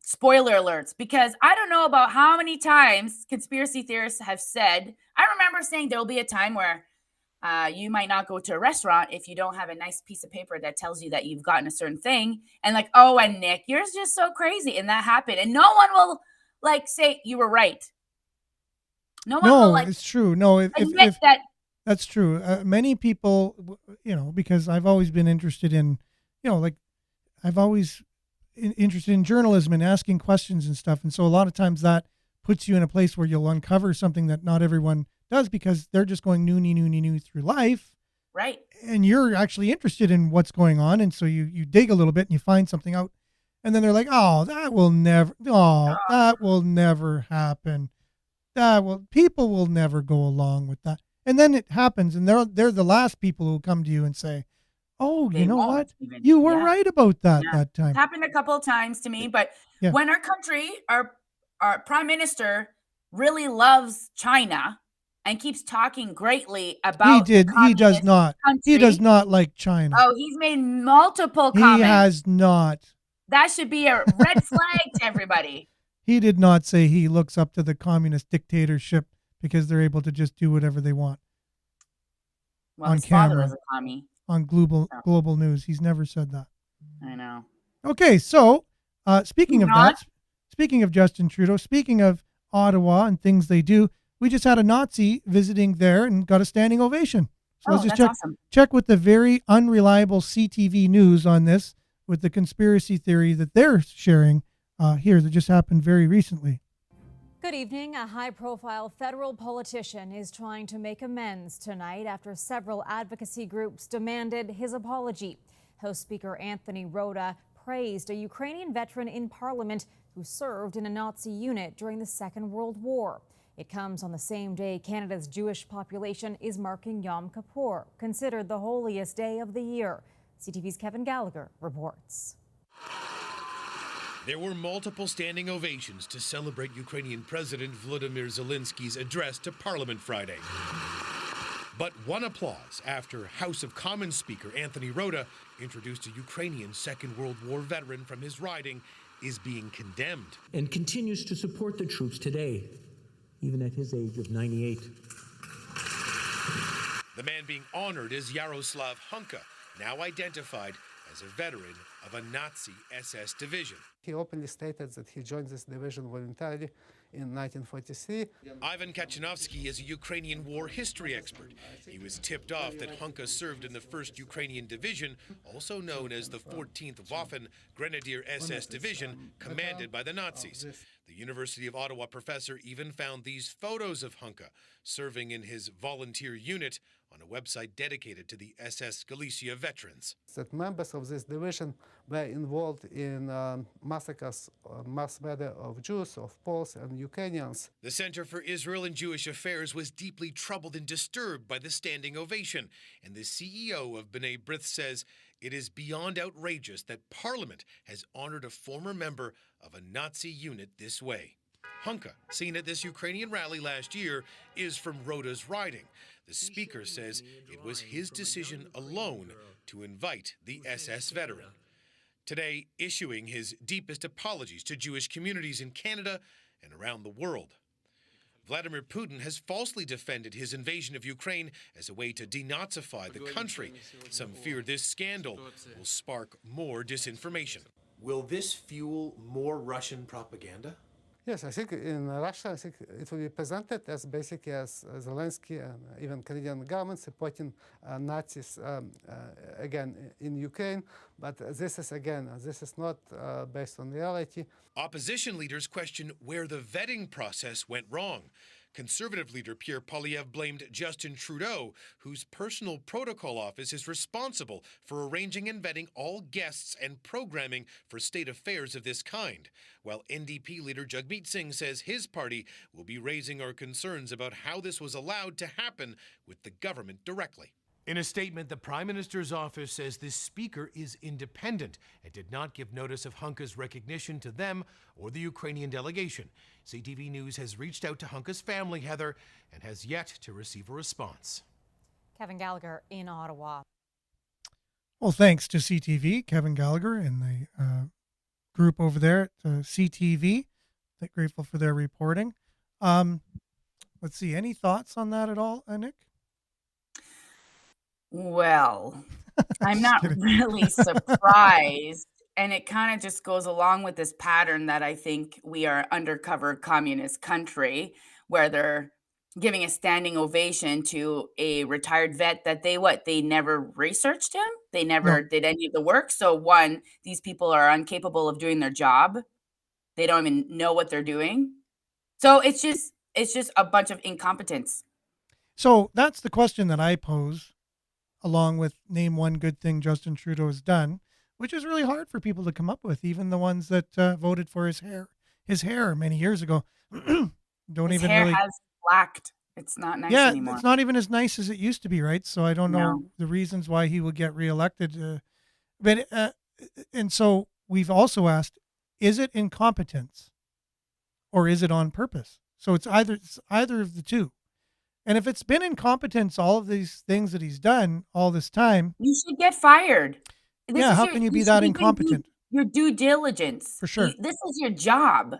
spoiler alerts, because I don't know about how many times conspiracy theorists have said, I remember saying there'll be a time where you might not go to a restaurant if you don't have a nice piece of paper that tells you that you've gotten a certain thing. And like, oh, and Nick, you're just so crazy. And that happened. And no one will say you were right. No one will it's true. No, admit that. That's true. Many people, because I've always been interested in, I've always interested in journalism and asking questions and stuff. And so a lot of times that puts you in a place where you'll uncover something that not everyone does because they're just going new through life. Right. And you're actually interested in what's going on. And so you dig a little bit and you find something out. And then they're like, that will never happen. People will never go along with that. And then it happens, and they're the last people who come to you and say, "Oh, you know what? You were right about that that time." It happened a couple of times to me, but when our country, our prime minister really loves China and keeps talking greatly about he does not. Country. He does not like China. Oh, he's made multiple comments. He has not. That should be a red flag to everybody. He did not say he looks up to the communist dictatorship because they're able to just do whatever they want. Well, on his father camera, was a commie. on global news. He's never said that. I know. Okay, so speaking of Justin Trudeau, speaking of Ottawa and things they do, we just had a Nazi visiting there and got a standing ovation. So let's just check with the very unreliable CTV News on this, with the conspiracy theory that they're sharing here that just happened very recently. Good evening. A high-profile federal politician is trying to make amends tonight after several advocacy groups demanded his apology. House Speaker Anthony Rota praised a Ukrainian veteran in Parliament who served in a Nazi unit during the Second World War. It comes on the same day Canada's Jewish population is marking Yom Kippur, considered the holiest day of the year. CTV's Kevin Gallagher reports. There were multiple standing ovations to celebrate Ukrainian President Volodymyr Zelensky's address to Parliament Friday. But one applause after House of Commons Speaker Anthony Rota introduced a Ukrainian Second World War veteran from his riding is being condemned. And continues to support the troops today. even at his age of 98. The man being honored is Yaroslav Hunka, now identified as a veteran of a Nazi SS division. He openly stated that he joined this division voluntarily in 1943. Ivan Kachanovsky is a Ukrainian war history expert. He was tipped off that Hunka served in the 1st Ukrainian Division, also known as the 14th Waffen Grenadier SS Division, commanded by the Nazis. The University of Ottawa professor even found these photos of Hunka serving in his volunteer unit on a website dedicated to the SS Galicia veterans. That members of this division were involved in massacres, mass murder of Jews, of Poles and Ukrainians. The Center for Israel and Jewish Affairs was deeply troubled and disturbed by the standing ovation, and the CEO of B'nai B'rith says it is beyond outrageous that Parliament has honored a former member of a Nazi unit this way. Hunka, seen at this Ukrainian rally last year, is from Roda's riding. The speaker says it was his decision alone to invite the SS veteran. Today, issuing his deepest apologies to Jewish communities in Canada and around the world. Vladimir Putin has falsely defended his invasion of Ukraine as a way to denazify the country. Some fear this scandal will spark more disinformation. Will this fuel more Russian propaganda? Yes, I think in Russia, I think it will be presented as basically as Zelensky and even Canadian government supporting Nazis again in Ukraine. But this is not based on reality. Opposition leaders question where the vetting process went wrong. Conservative leader Pierre Poilievre blamed Justin Trudeau, whose personal protocol office is responsible for arranging and vetting all guests and programming for state affairs of this kind, while NDP leader Jagmeet Singh says his party will be raising our concerns about how this was allowed to happen with the government directly. In a statement, the Prime Minister's office says this speaker is independent and did not give notice of Hunka's recognition to them or the Ukrainian delegation. CTV News has reached out to Hunka's family, Heather, and has yet to receive a response. Kevin Gallagher in Ottawa. Well, thanks to CTV, Kevin Gallagher, and the group over there at CTV. Grateful for their reporting. Let's see, any thoughts on that at all, Nick? Well, I'm not really surprised. And it kind of just goes along with this pattern that I think we are undercover communist country where they're giving a standing ovation to a retired vet that they never researched him. They never did any of the work. So one, these people are incapable of doing their job. They don't even know what they're doing. So it's just a bunch of incompetence. So that's the question that I pose, along with name one good thing Justin Trudeau has done, which is really hard for people to come up with, even the ones that voted for his hair many years ago. His hair has blacked. It's not nice anymore. It's not even as nice as it used to be, right? So I don't know the reasons why he would get reelected. And so we've also asked, is it incompetence or is it on purpose? So it's either of the two. And if it's been incompetence, all of these things that he's done all this time, you should get fired. How can you be that incompetent? Your due diligence. For sure. This is your job.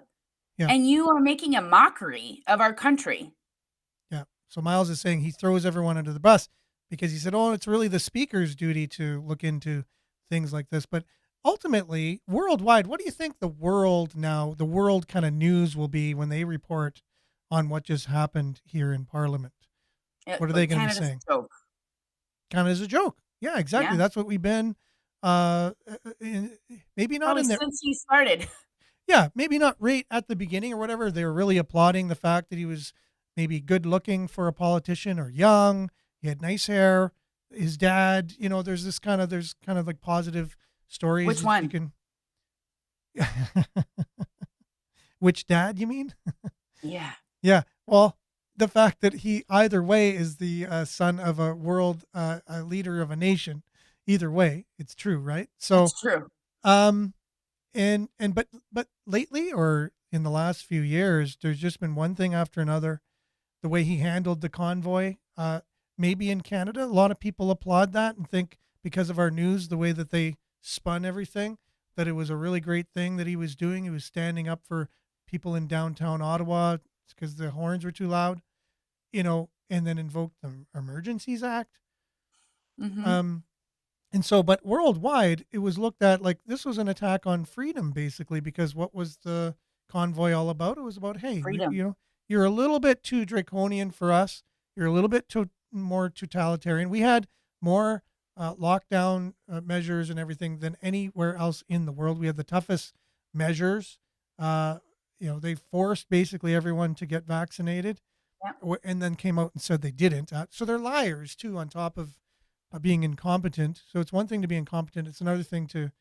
Yeah. And you are making a mockery of our country. Yeah. So Miles is saying he throws everyone under the bus because he said, it's really the speaker's duty to look into things like this. But ultimately, worldwide, what do you think the world kind of news will be when they report on what just happened here in Parliament? What are they going to be saying? Canada's a joke. Yeah, exactly. Yeah. That's what we've been. Maybe not probably in there since he started. Yeah, maybe not right at the beginning or whatever. They were really applauding the fact that he was maybe good looking for a politician or young. He had nice hair. His dad, there's kind of like positive stories. Which one? Which dad, you mean? Yeah. Yeah. Well, the fact that he either way is the son of a world a leader of a nation. Either way, it's true, right? So it's true. But lately, or in the last few years, there's just been one thing after another. The way he handled the convoy, maybe in Canada, a lot of people applaud that and think because of our news, the way that they spun everything, that it was a really great thing that he was doing. He was standing up for people in downtown Ottawa, It's because the horns were too loud, you know, and then invoked the Emergencies Act. Hmm. Um, and so, but worldwide, it was looked at like this was an attack on freedom, basically, because what was the convoy all about? It was about, hey, Freedom. you know, you're a little bit too draconian for us. You're a little bit too more totalitarian. We had more lockdown measures and everything than anywhere else in the world. We had the toughest measures. Uh, you know, they forced basically everyone to get vaccinated, Yeah. and then came out and said they didn't. So they're liars too, on top of being incompetent. So it's one thing to be incompetent; it's another thing to,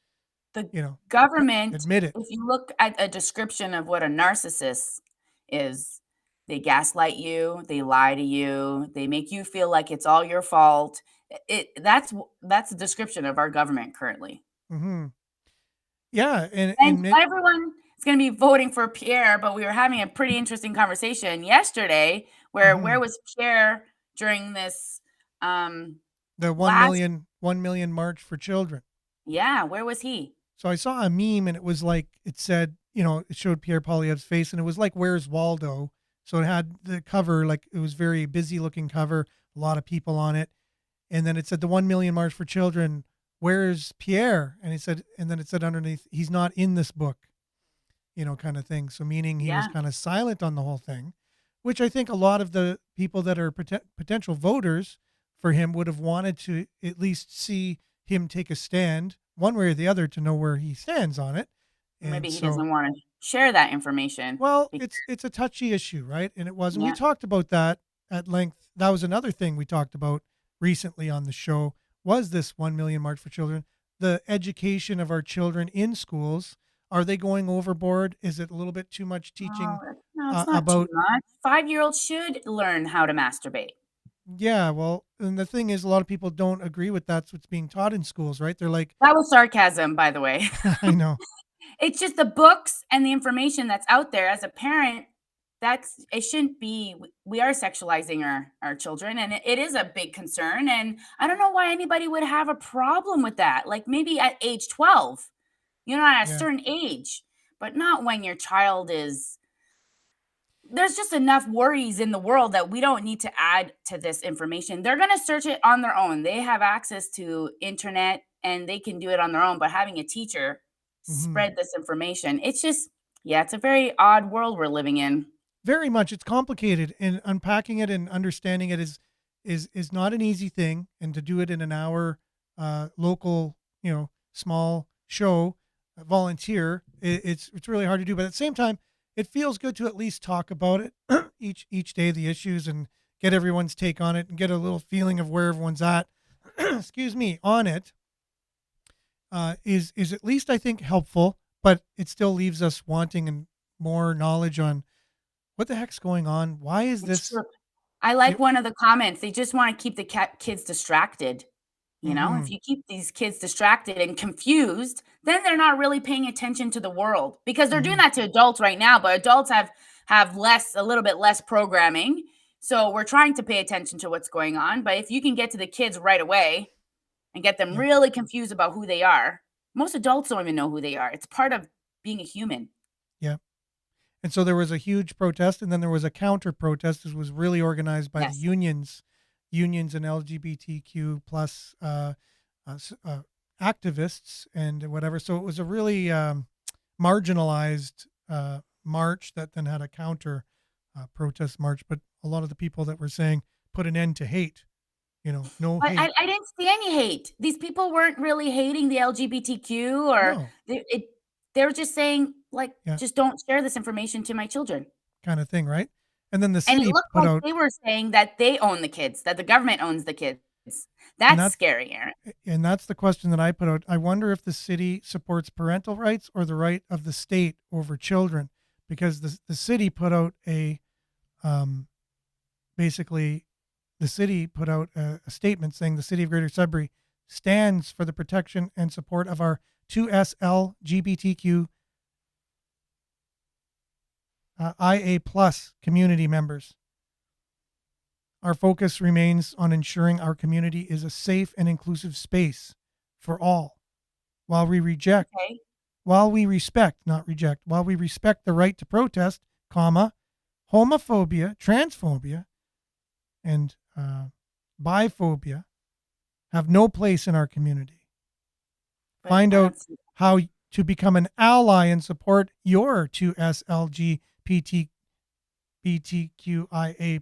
The you know, government, admit it. if you look at a description of what a narcissist is, they gaslight you, they lie to you, they make you feel like it's all your fault. That's a description of our government currently. Hmm. Yeah, And and it, everyone is gonna be voting for Pierre, but we were having a pretty interesting conversation yesterday where mhm. was Pierre during this, The last 1 million march for children. yeah, where was he? So I saw a meme and it was like it said, you know, it showed Pierre Poilievre's face and it was like "Where's Waldo?" So it had the cover, like it was very busy looking cover, a lot of people on it, and then it said the 1 million march for children. Where's Pierre? And it said, and then it said underneath, he's not in this book, you know, kind of thing. So meaning he was Yeah, kind of silent on the whole thing, which I think a lot of the people that are potential voters for him would have wanted to at least see him take a stand one way or the other to know where he stands on it. And maybe he so, doesn't wanna share that information. well, Be it's a touchy issue, right? And it was, and we Yeah. talked about that at length. That was another thing we talked about recently on the show, was this 1 million March for Children, the education of our children in schools. Are they going overboard? Is it a little bit too much teaching No, it's not too about? much. 5-year-olds should learn how to masturbate. Yeah, well, and the thing is, a lot of people don't agree with that's what's being taught in schools, right? They're like, That was sarcasm, by the way. I know, It's just the books and the information that's out there as a parent, that's it shouldn't be we are sexualizing our children, and it is a big concern, and I don't know why anybody would have a problem with that, like, maybe at age 12, you know, at a yeah. certain age, but not when your child is there's just enough worries in the world that we don't need to add to this information. They're going to search it on their own. They have access to internet and they can do it on their own, but having a teacher Hmm. spread this information, it's just yeah, it's a very odd world we're living in. Very much. It's complicated, and unpacking it and understanding it is not an easy thing. And to do it in an hour, local, you know, small show, volunteer, it's really hard to do. But at the same time, it feels good to at least talk about it each day, the issues, and get everyone's take on it, and get a little feeling of where everyone's at. Excuse me, on it. Is at least I think helpful, but it still leaves us wanting and more knowledge on what the heck's going on. Why is It's this? true. I like one of the comments. They just want to keep the kids distracted. You know, Mm-hmm. if you keep these kids distracted and confused, then they're not really paying attention to the world because they're doing Mm-hmm. that to adults right now, but adults have less a little bit less programming. So we're trying to pay attention to what's going on, but if you can get to the kids right away and get them Yeah, really confused about who they are, most adults don't even know who they are. It's part of being a human. yeah. And so there was a huge protest, and then there was a counter protest. This was really organized by the Yes. unions and LGBTQ plus activists and whatever. So it was a really marginalized march that then had a counter protest march. But a lot of the people that were saying put an end to hate, you know, no But hate. I didn't see any hate. These people weren't really hating the LGBTQ or No, they were just saying, like, yeah, "Just don't share this information to my children." kind of thing, right? And then the And it city looked put like out, they were saying that they own the kids, that the government owns the kids. and That's that's scary, Aaron. and that's the question that I put out. I wonder if the city supports parental rights or the right of the state over children, because the city put out a um, basically the city put out a statement saying the city of Greater Sudbury stands for the protection and support of our 2SLGBTQ IA plus community members. Our focus remains on ensuring our community is a safe and inclusive space for all, while we reject, Okay. while we respect, not reject, while we respect the right to protest, comma, homophobia, transphobia, and biphobia have no place in our community. Find out how to become an ally and support your 2SLGBTQIA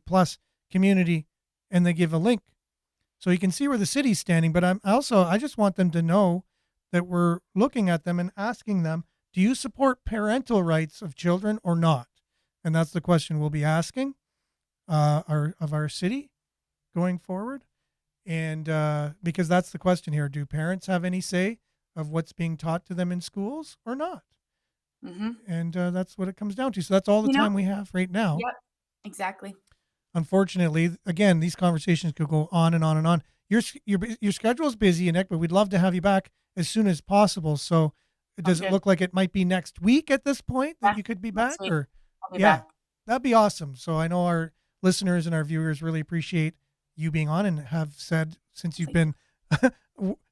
plus community, and they give a link. So you can see where the city's standing, but I just want them to know that we're looking at them and asking them, do you support parental rights of children or not? And that's the question we'll be asking of our city going forward. And because that's the question here, do parents have any say of what's being taught to them in schools or not? Mm-hmm. And that's what it comes down to. So that's all the time we have right now. Yep, exactly. Unfortunately, again, these conversations could go on and on and on. Your schedule is busy, Nick, but we'd love to have you back as soon as possible. So does it look like it might be next week at this point that you could be back? Or I'll be back. That'd be awesome. So I know our listeners and our viewers really appreciate you being on, and have said, since you've been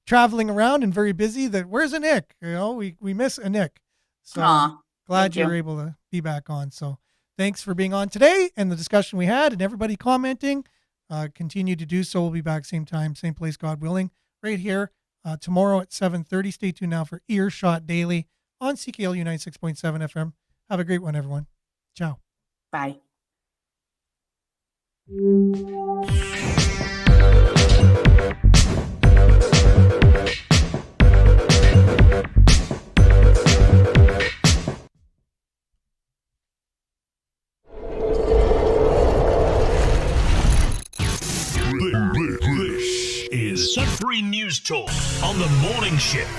traveling around and very busy, that where's a Nick? You know, we miss a Nick. So glad you were able to be back on. So thanks for being on today and the discussion we had, and everybody commenting. Continue to do so. We'll be back same time, same place, God willing, right here tomorrow at 7:30. Stay tuned now for Earshot Daily on CKLU 96.7 FM. Have a great one, everyone. Ciao. Bye. This is Sudbury News Talk on the morning shift.